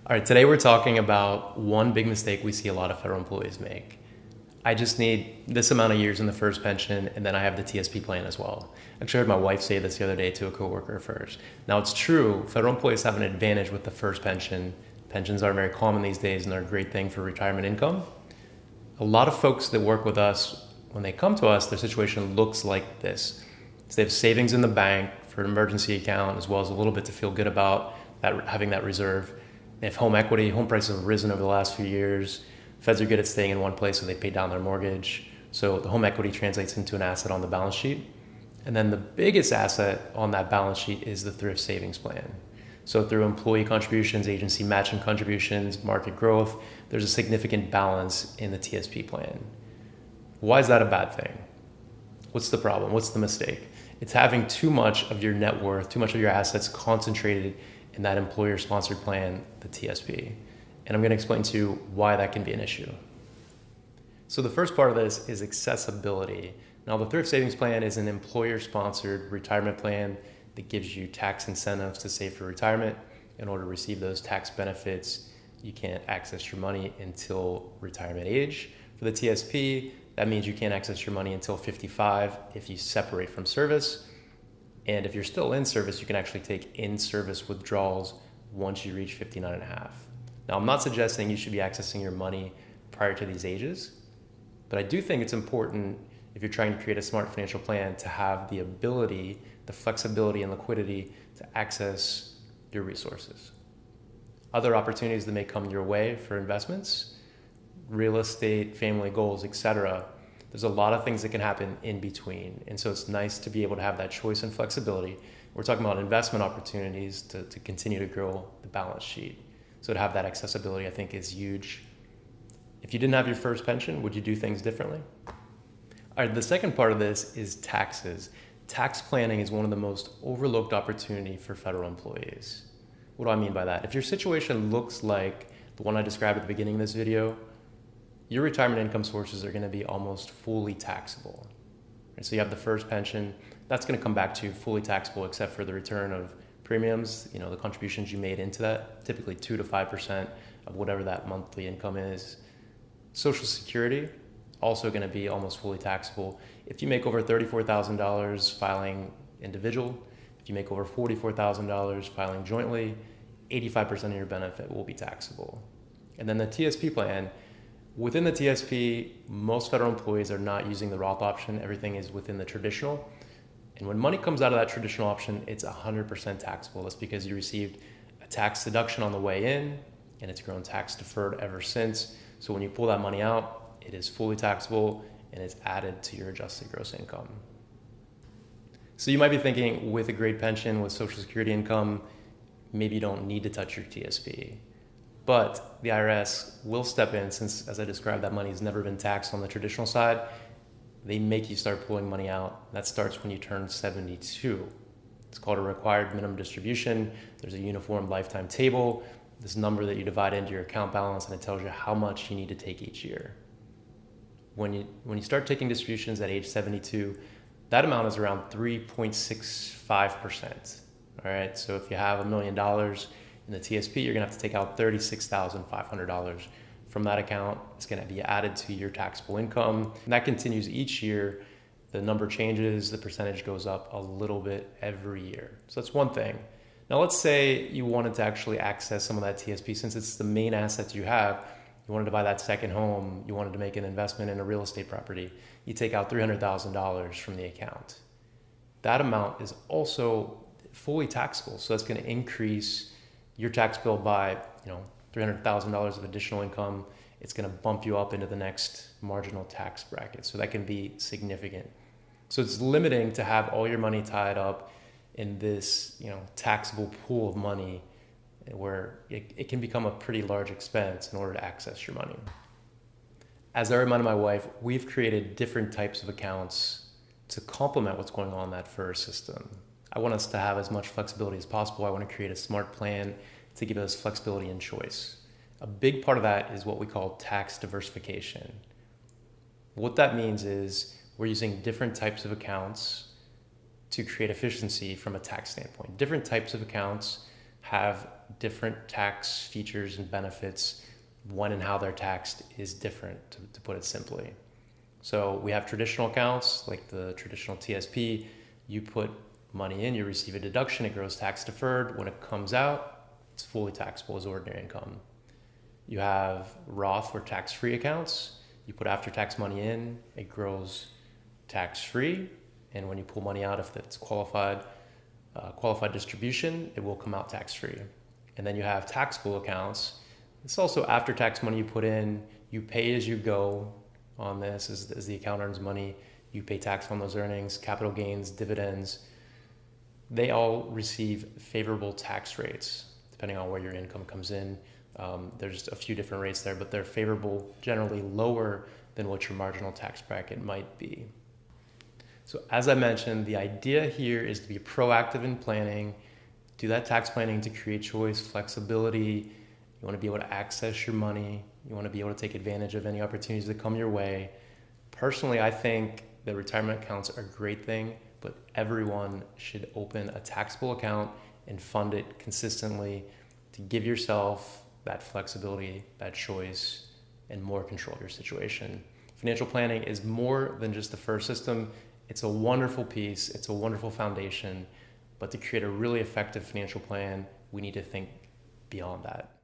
All right, today we're talking about one big mistake we see a lot of federal employees make. I just need this amount of years in the first pension, and then I have the TSP plan as well. Actually, I heard my wife say this the other day to a coworker of hers. Now, it's true, federal employees have an advantage with the first pension. Pensions are very common these days, and they're a great thing for retirement income. A lot of folks that work with us, when they come to us, their situation looks like this. So they have savings in the bank for an emergency account, as well as a little bit to feel good about that, having that reserve. They have home equity. Home prices have risen over the last few years. Feds are good at staying in one place, so they pay down their mortgage. So the home equity translates into an asset on the balance sheet. And then the biggest asset on that balance sheet is the Thrift Savings Plan. So through employee contributions, agency matching contributions, market growth, there's a significant balance in the TSP plan. Why is that a bad thing? What's the problem? What's the mistake? It's having too much of your net worth, too much of your assets concentrated in that employer-sponsored plan, the TSP. And I'm going to explain to you why that can be an issue. So the first part of this is accessibility. Now, the Thrift Savings Plan is an employer-sponsored retirement plan that gives you tax incentives to save for retirement. In order to receive those tax benefits, you can't access your money until retirement age. For the TSP, that means you can't access your money until 55 if you separate from service. And if you're still in service, you can actually take in-service withdrawals once you reach 59 and a half. Now, I'm not suggesting you should be accessing your money prior to these ages, but I do think it's important if you're trying to create a smart financial plan to have the ability, the flexibility and liquidity to access your resources. Other opportunities that may come your way for investments, real estate, family goals, etc. There's a lot of things that can happen in between. And so it's nice to be able to have that choice and flexibility. We're talking about investment opportunities to continue to grow the balance sheet. So to have that accessibility, I think, is huge. If you didn't have your first pension, would you do things differently? All right, the second part of this is taxes. Tax planning is one of the most overlooked opportunities for federal employees. What do I mean by that? If your situation looks like the one I described at the beginning of this video, your retirement income sources are going to be almost fully taxable. And so you have the first pension, that's going to come back to you fully taxable except for the return of premiums, the contributions you made into that, typically 2 to 5% of whatever that monthly income is. Social Security, also going to be almost fully taxable. If you make over $34,000 filing individual, if you make over $44,000 filing jointly, 85% of your benefit will be taxable. And then the TSP plan, within the TSP, most federal employees are not using the Roth option. Everything is within the traditional. And when money comes out of that traditional option, it's 100% taxable. That's because you received a tax deduction on the way in, and it's grown tax deferred ever since. So when you pull that money out, it is fully taxable and it's added to your adjusted gross income. So you might be thinking, with a great pension, with Social Security income, maybe you don't need to touch your TSP. But the IRS will step in since, as I described, that money has never been taxed on the traditional side. They make you start pulling money out. That starts when you turn 72. It's called a required minimum distribution. There's a uniform lifetime table, this number that you divide into your account balance, and it tells you how much you need to take each year. When you start taking distributions at age 72, that amount is around 3.65%. All right, so if you have $1 million in the TSP, you're gonna have to take out $36,500 from that account. It's gonna be added to your taxable income. And that continues each year. The number changes, the percentage goes up a little bit every year. So that's one thing. Now let's say you wanted to actually access some of that TSP, since it's the main asset you have. You wanted to buy that second home, you wanted to make an investment in a real estate property. You take out $300,000 from the account. That amount is also fully taxable. So that's gonna increase your tax bill by, $300,000 of additional income. It's going to bump you up into the next marginal tax bracket. So that can be significant. So it's limiting to have all your money tied up in this, taxable pool of money where it can become a pretty large expense in order to access your money. As I reminded my wife, we've created different types of accounts to complement what's going on in that first system. I want us to have as much flexibility as possible. I want to create a smart plan to give us flexibility and choice. A big part of that is what we call tax diversification. What that means is we're using different types of accounts to create efficiency from a tax standpoint. Different types of accounts have different tax features and benefits. When and how they're taxed is different, to put it simply. So we have traditional accounts, like the traditional TSP. You put money in, you receive a deduction, it grows tax deferred. When it comes out, it's fully taxable as ordinary income. You have Roth or tax-free accounts. You put after-tax money in, it grows tax-free. And when you pull money out, if it's qualified distribution, it will come out tax-free. And then you have taxable accounts. It's also after-tax money you put in. You pay as you go on this. As the account earns money, you pay tax on those earnings, capital gains, dividends. They all receive favorable tax rates, depending on where your income comes in. There's a few different rates there, but they're favorable, generally lower than what your marginal tax bracket might be. So as I mentioned, the idea here is to be proactive in planning, do that tax planning to create choice, flexibility. You want to be able to access your money. You want to be able to take advantage of any opportunities that come your way. Personally, I think that retirement accounts are a great thing, but everyone should open a taxable account and fund it consistently to give yourself that flexibility, that choice, and more control of your situation. Financial planning is more than just the first system. It's a wonderful piece. It's a wonderful foundation. But to create a really effective financial plan, we need to think beyond that.